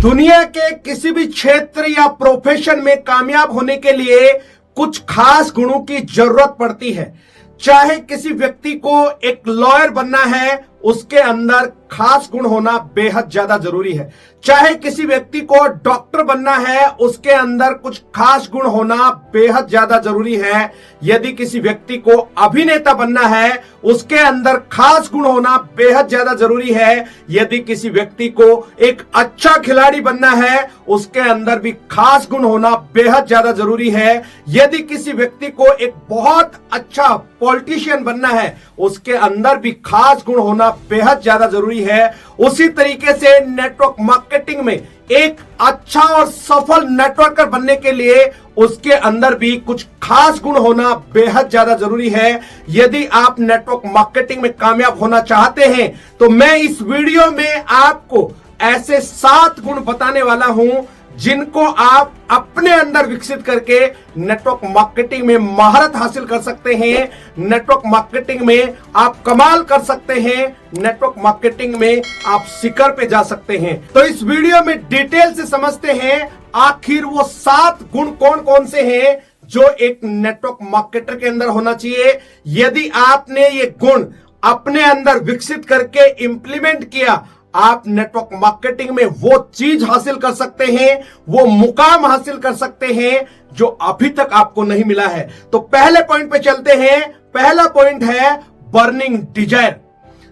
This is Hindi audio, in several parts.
दुनिया के किसी भी क्षेत्र या प्रोफेशन में कामयाब होने के लिए कुछ खास गुणों की जरूरत पड़ती है। चाहे किसी व्यक्ति को एक लॉयर बनना है, उसके अंदर खास गुण होना बेहद ज्यादा जरूरी है। चाहे किसी व्यक्ति को डॉक्टर बनना है, उसके अंदर कुछ खास गुण होना बेहद ज्यादा जरूरी है। यदि किसी व्यक्ति को अभिनेता बनना है, उसके अंदर खास गुण होना बेहद ज्यादा जरूरी है। यदि किसी व्यक्ति को एक अच्छा खिलाड़ी बनना है, उसके अंदर भी खास गुण होना बेहद ज्यादा जरूरी है। यदि किसी व्यक्ति को एक बहुत अच्छा पॉलिटिशियन बनना है, उसके अंदर भी खास गुण होना बेहद ज्यादा जरूरी है। उसी तरीके से नेटवर्क मार्केटिंग में एक अच्छा और सफल नेटवर्कर बनने के लिए उसके अंदर भी कुछ खास गुण होना बेहद ज्यादा जरूरी है। यदि आप नेटवर्क मार्केटिंग में कामयाब होना चाहते हैं तो मैं इस वीडियो में आपको ऐसे 7 गुण बताने वाला हूं जिनको आप अपने अंदर विकसित करके नेटवर्क मार्केटिंग में महारत हासिल कर सकते हैं। नेटवर्क मार्केटिंग में आप कमाल कर सकते हैं। नेटवर्क मार्केटिंग में आप शिखर पे जा सकते हैं। तो इस वीडियो में डिटेल से समझते हैं आखिर वो 7 गुण कौन कौन से हैं जो एक नेटवर्क मार्केटर के अंदर होना चाहिए। यदि आपने ये गुण अपने अंदर विकसित करके इंप्लीमेंट किया, आप नेटवर्क मार्केटिंग में वो चीज हासिल कर सकते हैं, वो मुकाम हासिल कर सकते हैं जो अभी तक आपको नहीं मिला है। तो पहले पॉइंट पे चलते हैं। पहला पॉइंट है बर्निंग डिजायर।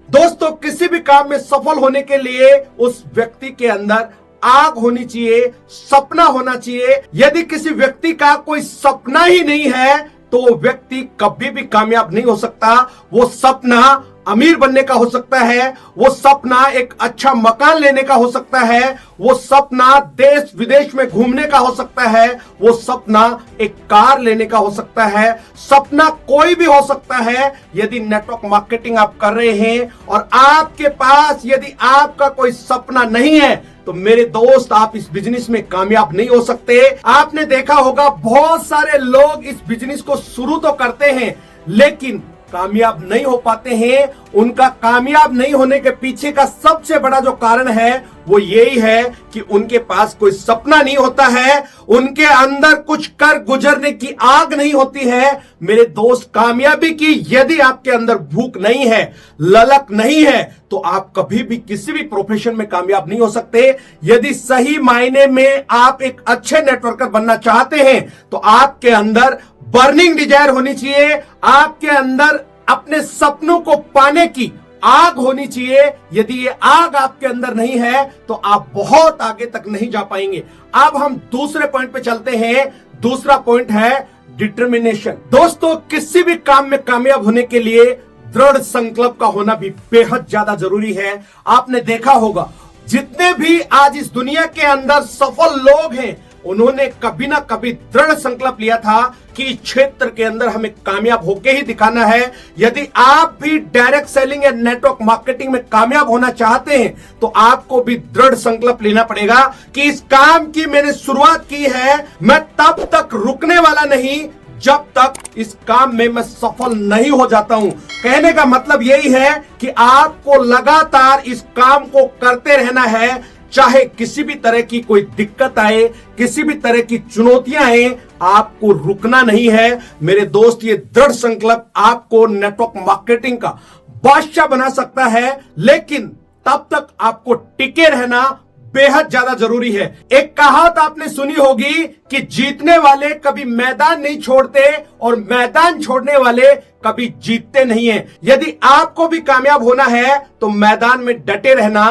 दोस्तों, किसी भी काम में सफल होने के लिए उस व्यक्ति के अंदर आग होनी चाहिए, सपना होना चाहिए। यदि किसी व्यक्ति का कोई सपना ही नहीं है तो वो व्यक्ति कभी भी कामयाब नहीं हो सकता। वो सपना अमीर बनने का हो सकता है, वो सपना एक अच्छा मकान लेने का हो सकता है, वो सपना देश विदेश में घूमने का हो सकता है, वो सपना एक कार लेने का हो सकता है। सपना कोई भी हो सकता है। यदि नेटवर्क मार्केटिंग आप कर रहे हैं और आपके पास यदि आपका कोई सपना नहीं है तो मेरे दोस्त, आप इस बिजनेस में कामयाब नहीं हो सकते। आपने देखा होगा बहुत सारे लोग इस बिजनेस को शुरू तो करते हैं लेकिन कामयाब नहीं हो पाते हैं। उनका कामयाब नहीं होने के पीछे का सबसे बड़ा जो कारण है वो यही है कि उनके पास कोई सपना नहीं होता है, उनके अंदर कुछ कर गुजरने की आग नहीं होती है। मेरे दोस्त, कामयाबी की यदि आपके अंदर भूख नहीं है, ललक नहीं है, तो आप कभी भी किसी भी प्रोफेशन में कामयाब नहीं हो सकते। यदि सही मायने में आप एक अच्छे नेटवर्कर बनना चाहते हैं तो आपके अंदर बर्निंग डिजायर होनी चाहिए। आपके अंदर अपने सपनों को पाने की आग होनी चाहिए। यदि ये आग आपके अंदर नहीं है तो आप बहुत आगे तक नहीं जा पाएंगे। अब हम दूसरे पॉइंट पे चलते हैं। दूसरा पॉइंट है डिटर्मिनेशन। दोस्तों, किसी भी काम में कामयाब होने के लिए दृढ़ संकल्प का होना भी बेहद ज्यादा जरूरी है। आपने देखा होगा जितने भी आज इस दुनिया के अंदर सफल लोग हैं, उन्होंने कभी ना कभी दृढ़ संकल्प लिया था कि इस क्षेत्र के अंदर हमें कामयाब होके ही दिखाना है। यदि आप भी डायरेक्ट सेलिंग या नेटवर्क मार्केटिंग में कामयाब होना चाहते हैं तो आपको भी दृढ़ संकल्प लेना पड़ेगा कि इस काम की मैंने शुरुआत की है, मैं तब तक रुकने वाला नहीं जब तक इस काम में मैं सफल नहीं हो जाता हूं। कहने का मतलब यही है कि आपको लगातार इस काम को करते रहना है, चाहे किसी भी तरह की कोई दिक्कत आए, किसी भी तरह की चुनौतियां आए, आपको रुकना नहीं है। मेरे दोस्त, ये दृढ़ संकल्प आपको नेटवर्क मार्केटिंग का बादशाह बना सकता है, लेकिन तब तक आपको टिके रहना बेहद ज्यादा जरूरी है। एक कहावत आपने सुनी होगी कि जीतने वाले कभी मैदान नहीं छोड़ते और मैदान छोड़ने वाले कभी जीतते नहीं है। यदि आपको भी कामयाब होना है तो मैदान में डटे रहना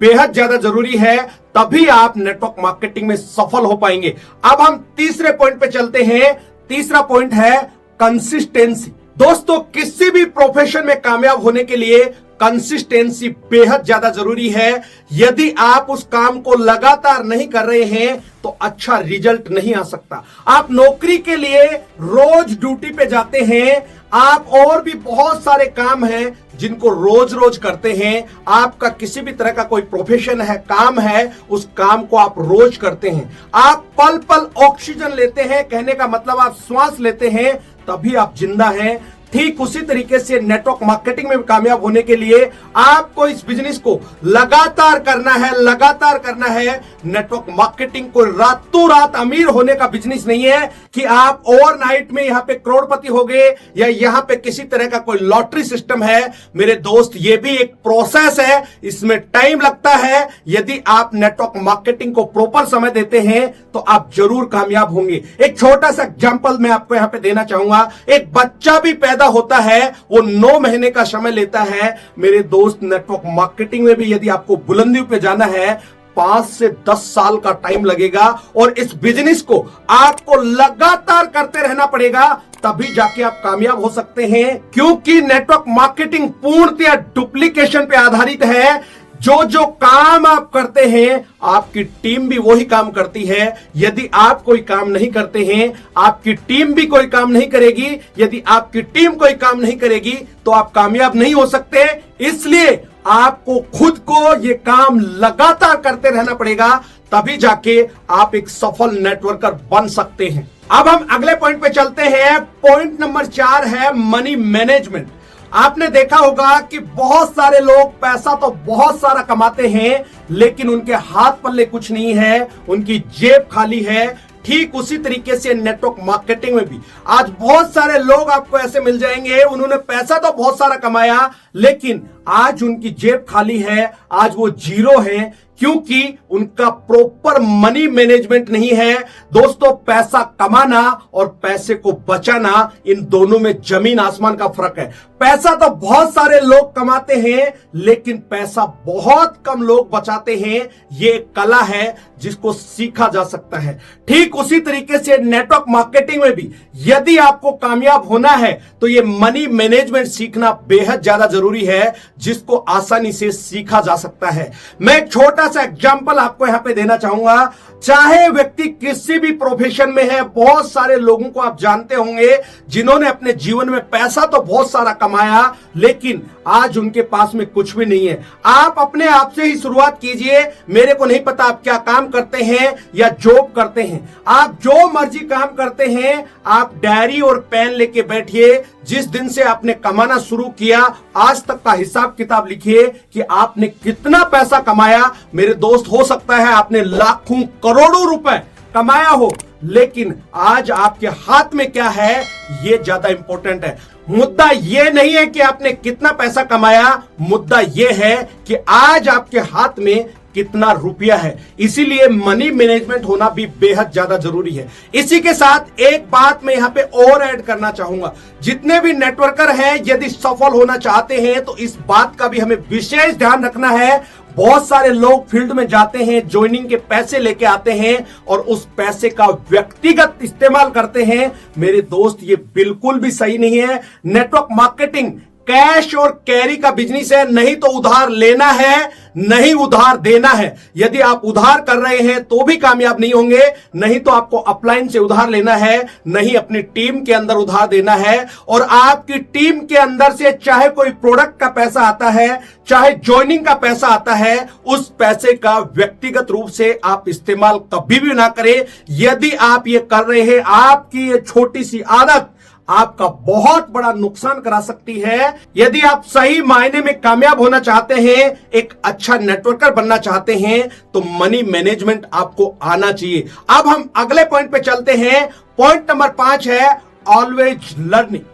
बेहद ज्यादा जरूरी है, तभी आप नेटवर्क मार्केटिंग में सफल हो पाएंगे। अब हम तीसरे पॉइंट पे चलते हैं। तीसरा पॉइंट है कंसिस्टेंसी। दोस्तों, किसी भी प्रोफेशन में कामयाब होने के लिए कंसिस्टेंसी बेहद ज्यादा जरूरी है। यदि आप उस काम को लगातार नहीं कर रहे हैं तो अच्छा रिजल्ट नहीं आ सकता। आप नौकरी के लिए रोज ड्यूटी पे जाते हैं, आप और भी बहुत सारे काम हैं जिनको रोज रोज करते हैं। आपका किसी भी तरह का कोई प्रोफेशन है, काम है, उस काम को आप रोज करते हैं। आप पल पल ऑक्सीजन लेते हैं, कहने का मतलब आप श्वास लेते हैं, तभी आप जिंदा हैं। ठीक उसी तरीके से नेटवर्क मार्केटिंग में कामयाब होने के लिए आपको इस बिजनेस को लगातार करना है। नेटवर्क मार्केटिंग को रातों रात अमीर होने का बिजनेस नहीं है कि आप ओवरनाइट में यहां पे करोड़पति हो गए या यहां पे किसी तरह का कोई लॉटरी सिस्टम है। मेरे दोस्त, ये भी एक प्रोसेस है, इसमें टाइम लगता है। यदि आप नेटवर्क मार्केटिंग को प्रॉपर समय देते हैं तो आप जरूर कामयाब होंगे। एक छोटा सा एग्जांपल मैं आपको यहां पे देना चाहूंगा। एक बच्चा भी पैदा होता है, वो 9 महीने का समय लेता है। मेरे दोस्त, नेटवर्क मार्केटिंग में भी यदि आपको बुलंदियों पे जाना है 5 से 10 साल का टाइम लगेगा और इस बिजनेस को आपको लगातार करते रहना पड़ेगा, तभी जाके आप कामयाब हो सकते हैं। क्योंकि नेटवर्क मार्केटिंग पूर्णतः डुप्लीकेशन पे आधारित है। जो काम आप करते हैं आपकी टीम भी वही काम करती है। यदि आप कोई काम नहीं करते हैं आपकी टीम भी कोई काम नहीं करेगी। यदि आपकी टीम कोई काम नहीं करेगी तो आप कामयाब नहीं हो सकते। इसलिए आपको खुद को ये काम लगातार करते रहना पड़ेगा, तभी जाके आप एक सफल नेटवर्कर बन सकते हैं। अब हम अगले पॉइंट पे चलते हैं। पॉइंट नंबर 4 है मनी मैनेजमेंट। आपने देखा होगा कि बहुत सारे लोग पैसा तो बहुत सारा कमाते हैं, लेकिन उनके हाथ पल्ले कुछ नहीं है, उनकी जेब खाली है। ठीक उसी तरीके से नेटवर्क मार्केटिंग में भी आज बहुत सारे लोग आपको ऐसे मिल जाएंगे, उन्होंने पैसा तो बहुत सारा कमाया लेकिन आज उनकी जेब खाली है, आज वो जीरो है, क्योंकि उनका प्रॉपर मनी मैनेजमेंट नहीं है। दोस्तों, पैसा कमाना और पैसे को बचाना, इन दोनों में जमीन आसमान का फर्क है। पैसा तो बहुत सारे लोग कमाते हैं लेकिन पैसा बहुत कम लोग बचाते हैं। ये कला है जिसको सीखा जा सकता है। ठीक उसी तरीके से नेटवर्क मार्केटिंग में भी यदि आपको कामयाब होना है तो ये मनी मैनेजमेंट सीखना बेहद ज्यादा जरूरी है, जिसको आसानी से सीखा जा सकता है। मैं एक छोटा सा एग्जांपल आपको यहां पे देना चाहूंगा। चाहे व्यक्ति किसी भी प्रोफेशन में है, बहुत सारे लोगों को आप जानते होंगे जिन्होंने अपने जीवन में पैसा तो बहुत सारा कमाया लेकिन आज उनके पास में कुछ भी नहीं है। आप अपने आप से ही शुरुआत कीजिए। मेरे को नहीं पता आप क्या काम करते हैं या जॉब करते हैं, आप जो मर्जी काम करते हैं, आप डायरी और पेन लेके बैठिए। जिस दिन से आपने कमाना शुरू किया आज तक का हिसाब किताब लिखिए कि आपने कितना पैसा कमाया। मेरे दोस्त, हो सकता है आपने लाखों करोड़ों रुपए कमाया हो, लेकिन आज आपके हाथ में क्या है ये ज्यादा इंपॉर्टेंट है। मुद्दा ये नहीं है कि आपने कितना पैसा कमाया, मुद्दा ये है कि आज आपके हाथ में कितना रुपया है। इसीलिए मनी मैनेजमेंट होना भी बेहद ज्यादा जरूरी है। इसी के साथ एक बात मैं यहां पे और ऐड करना चाहूंगा। जितने भी नेटवर्कर हैं यदि सफल होना चाहते हैं तो इस बात का भी हमें विशेष ध्यान रखना है। बहुत सारे लोग फील्ड में जाते हैं, ज्वाइनिंग के पैसे लेके आते हैं और उस पैसे का व्यक्तिगत इस्तेमाल करते हैं। मेरे दोस्त, ये बिल्कुल भी सही नहीं है। नेटवर्क मार्केटिंग कैश और कैरी का बिजनेस है, नहीं तो उधार लेना है, नहीं उधार देना है। यदि आप उधार कर रहे हैं तो भी कामयाब नहीं होंगे, नहीं तो आपको अपलाइन से उधार लेना है, नहीं अपनी टीम के अंदर उधार देना है। और आपकी टीम के अंदर से चाहे कोई प्रोडक्ट का पैसा आता है, चाहे ज्वाइनिंग का पैसा आता है, उस पैसे का व्यक्तिगत रूप से आप इस्तेमाल कभी भी ना करें। यदि आप ये कर रहे हैं, आपकी ये छोटी सी आदत आपका बहुत बड़ा नुकसान करा सकती है। यदि आप सही मायने में कामयाब होना चाहते हैं, एक अच्छा नेटवर्कर बनना चाहते हैं, तो मनी मैनेजमेंट आपको आना चाहिए। अब हम अगले पॉइंट पे चलते हैं। पॉइंट नंबर 5 है ऑलवेज लर्निंग।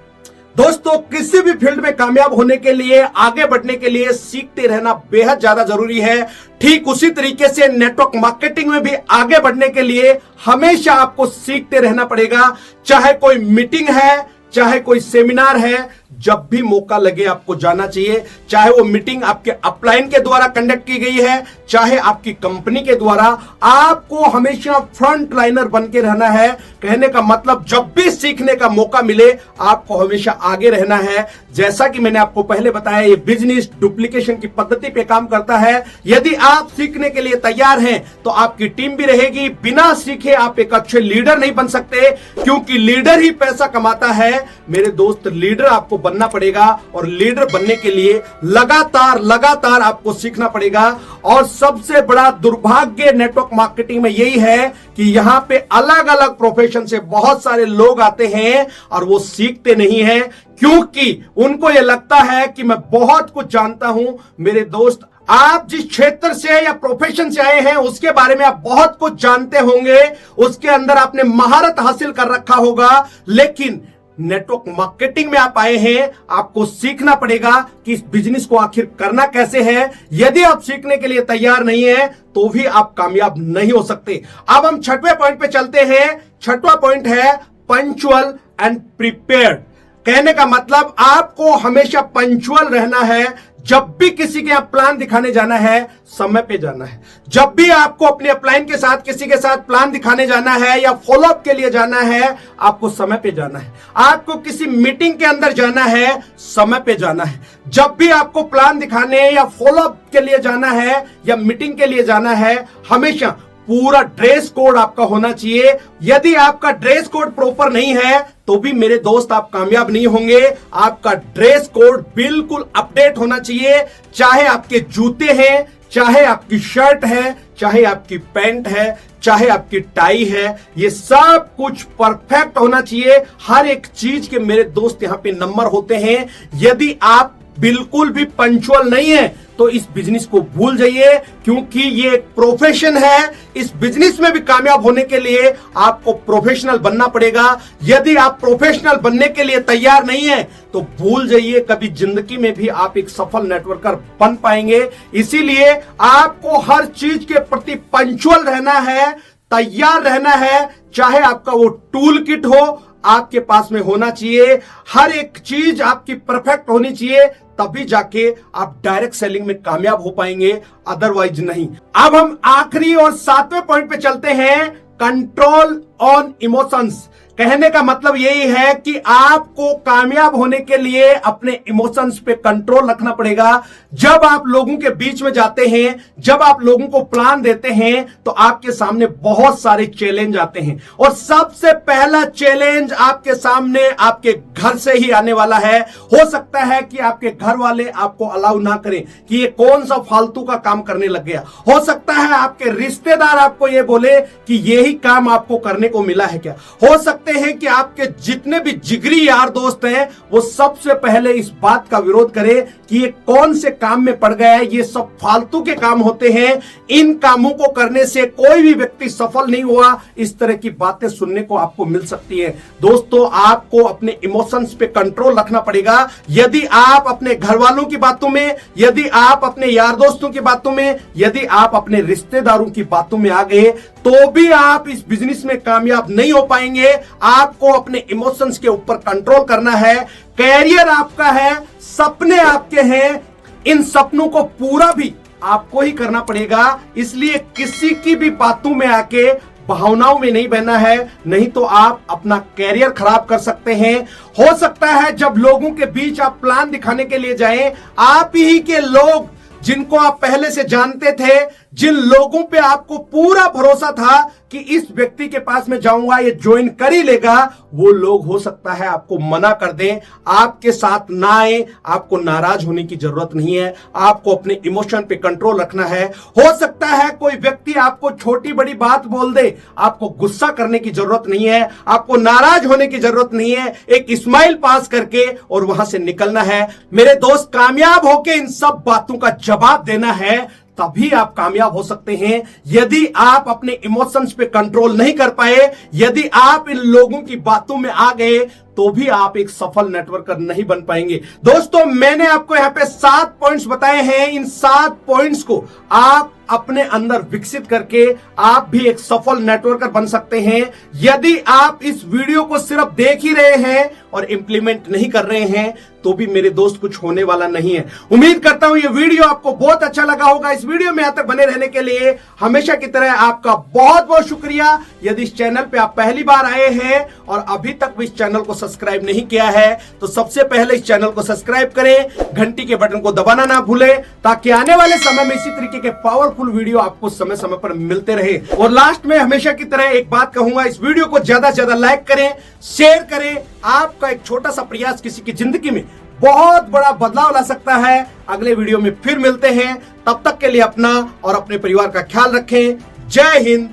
दोस्तों, किसी भी फील्ड में कामयाब होने के लिए, आगे बढ़ने के लिए सीखते रहना बेहद ज्यादा जरूरी है। ठीक उसी तरीके से नेटवर्क मार्केटिंग में भी आगे बढ़ने के लिए हमेशा आपको सीखते रहना पड़ेगा। चाहे कोई मीटिंग है, चाहे कोई सेमिनार है, जब भी मौका लगे आपको जाना चाहिए। चाहे वो मीटिंग आपके अपलाइन के द्वारा कंडक्ट की गई है, चाहे आपकी कंपनी के द्वारा, आपको हमेशा फ्रंट लाइनर बन के रहना है। कहने का मतलब, जब भी सीखने का मौका मिले आपको हमेशा आगे रहना है। जैसा कि मैंने आपको पहले बताया, ये बिजनेस डुप्लीकेशन की पद्धति पे काम करता है। यदि आप सीखने के लिए तैयार हैं तो आपकी टीम भी रहेगी। बिना सीखे आप एक अच्छे लीडर नहीं बन सकते, क्योंकि लीडर ही पैसा कमाता है। मेरे दोस्त, लीडर आपको आपको बनना पड़ेगा और लीडर बनने के लिए लगातार आपको सीखना पड़ेगा। और सबसे बड़ा दुर्भाग्य नेटवर्क मार्केटिंग में यही है कि यहां पे अलग अलग प्रोफेशन से बहुत सारे लोग आते हैं और वो सीखते नहीं हैं, क्योंकि उनको यह लगता है कि मैं बहुत कुछ जानता हूं। मेरे दोस्त, आप जिस क्षेत्र से या प्रोफेशन से आए हैं उसके बारे में आप बहुत कुछ जानते होंगे, उसके अंदर आपने महारत हासिल कर रखा होगा, लेकिन नेटवर्क मार्केटिंग में आप आए हैं, आपको सीखना पड़ेगा कि इस बिजनेस को आखिर करना कैसे है। यदि आप सीखने के लिए तैयार नहीं है तो भी आप कामयाब नहीं हो सकते। अब हम छठवें पॉइंट पे चलते हैं। छठवां पॉइंट है पंक्चुअल एंड प्रिपेयर्ड। कहने का मतलब आपको हमेशा पंक्चुअल रहना है। जब भी किसी के यहां प्लान दिखाने जाना है, समय पे जाना है। जब भी आपको अपने अपलाइन के साथ किसी के साथ प्लान दिखाने जाना है या फॉलोअप के लिए जाना है, आपको समय पे जाना है। आपको किसी मीटिंग के अंदर जाना है, समय पे जाना है। जब भी आपको प्लान दिखाने या फॉलोअप के लिए जाना है या मीटिंग के लिए जाना है, हमेशा पूरा ड्रेस कोड आपका होना चाहिए। यदि आपका ड्रेस कोड प्रॉपर नहीं है तो भी मेरे दोस्त आप कामयाब नहीं होंगे। आपका ड्रेस कोड बिल्कुल अपडेट होना चाहिए, चाहे आपके जूते हैं, चाहे आपकी शर्ट है, चाहे आपकी पैंट है, चाहे आपकी टाई है, ये सब कुछ परफेक्ट होना चाहिए। हर एक चीज के मेरे दोस्त यहां पे नंबर होते हैं। यदि आप बिल्कुल भी पंक्चुअल नहीं है तो इस बिजनेस को भूल जाइए, क्योंकि ये एक प्रोफेशन है। इस बिजनेस में भी कामयाब होने के लिए आपको प्रोफेशनल बनना पड़ेगा। यदि आप प्रोफेशनल बनने के लिए तैयार नहीं है तो भूल जाइए, कभी जिंदगी में भी आप एक सफल नेटवर्कर बन पाएंगे। इसीलिए आपको हर चीज के प्रति पंक्चुअल रहना है, तैयार रहना है। चाहे आपका वो टूल किट हो, आपके पास में होना चाहिए। हर एक चीज आपकी परफेक्ट होनी चाहिए, तभी जाके आप डायरेक्ट सेलिंग में कामयाब हो पाएंगे, अदरवाइज नहीं। अब हम आखिरी और सातवें पॉइंट पे चलते हैं, कंट्रोल ऑन इमोशंस। कहने का मतलब यही है कि आपको कामयाब होने के लिए अपने इमोशंस पे कंट्रोल रखना पड़ेगा। जब आप लोगों के बीच में जाते हैं, जब आप लोगों को प्लान देते हैं, तो आपके सामने बहुत सारे चैलेंज आते हैं और सबसे पहला चैलेंज आपके सामने आपके घर से ही आने वाला है। हो सकता है कि आपके घर वाले आपको अलाउ ना करें कि ये कौन सा फालतू का काम करने लग गया। हो सकता है आपके रिश्तेदार आपको ये बोले कि यही काम आपको करने को मिला है क्या। हो सकता हैं कि आपके जितने भी जिगरी यार दोस्त हैं वो सबसे पहले इस बात का विरोध करें कि ये कौन से काम में पड़ गया है, ये सब फालतू के काम होते हैं, इन कामों को करने से कोई भी व्यक्ति सफल नहीं हुआ। इस तरह की बातें सुनने को आपको मिल सकती है। दोस्तों, आपको अपने इमोशंस पे कंट्रोल रखना पड़ेगा। यदि आप अपने घर वालों की बातों में, यदि आप अपने यार दोस्तों की बातों में, यदि आप अपने रिश्तेदारों की बातों में आ गए तो भी आप इस बिजनेस में कामयाब नहीं हो पाएंगे। आपको अपने इमोशंस के ऊपर कंट्रोल करना है। कैरियर आपका है, सपने आपके हैं, इन सपनों को पूरा भी आपको ही करना पड़ेगा। इसलिए किसी की भी बातों में आके भावनाओं में नहीं बहना है, नहीं तो आप अपना कैरियर खराब कर सकते हैं। हो सकता है जब लोगों के बीच आप प्लान दिखाने के लिए जाएं, आप ही के लोग जिनको आप पहले से जानते थे, जिन लोगों पे आपको पूरा भरोसा था कि इस व्यक्ति के पास में जाऊंगा ये ज्वाइन कर ही लेगा, वो लोग हो सकता है आपको मना कर दें, आपके साथ ना आए। आपको नाराज होने की जरूरत नहीं है, आपको अपने इमोशन पे कंट्रोल रखना है। हो सकता है कोई व्यक्ति आपको छोटी बड़ी बात बोल दे, आपको गुस्सा करने की जरूरत नहीं है, आपको नाराज होने की जरूरत नहीं है। एक स्माइल पास करके और वहां से निकलना है। मेरे दोस्त, कामयाब होके इन सब बातों का जवाब देना है, तभी आप कामयाब हो सकते हैं। यदि आप अपने इमोशंस पे कंट्रोल नहीं कर पाए, यदि आप इन लोगों की बातों में आ गए, तो भी आप एक सफल नेटवर्कर नहीं बन पाएंगे। दोस्तों, मैंने आपको यहां पे 7 पॉइंट्स बताए हैं। इन 7 पॉइंट्स को आप अपने अंदर विकसित करके आप भी एक सफल नेटवर्कर बन सकते हैं। यदि आप इस वीडियो को सिर्फ देख ही रहे हैं और इंप्लीमेंट नहीं कर रहे हैं, तो भी मेरे दोस्त कुछ होने वाला नहीं है। उम्मीद करता हूं ये वीडियो आपको बहुत अच्छा लगा होगा। इस वीडियो में यहां तक बने रहने के लिए हमेशा की तरह आपका बहुत बहुत शुक्रिया। यदि इस चैनल पे आप पहली बार आए हैं और अभी तक भी इस चैनल को सब्सक्राइब नहीं किया है, तो सबसे पहले इस चैनल को सब्सक्राइब करें, घंटी के बटन को दबाना ना भूलें, ताकि आने वाले समय में इसी तरीके के पावरफुल वीडियो आपको समय समय पर मिलते रहे। और लास्ट में हमेशा की तरह एक बात कहूंगा, इस वीडियो को ज्यादा से ज्यादा लाइक करें, शेयर करें। आपका एक छोटा सा प्रयास किसी की जिंदगी में बहुत बड़ा बदलाव ला सकता है। अगले वीडियो में फिर मिलते हैं, तब तक के लिए अपना और अपने परिवार का ख्याल रखें। जय हिंद,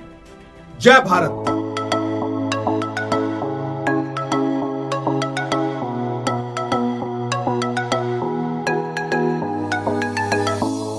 जय भारत।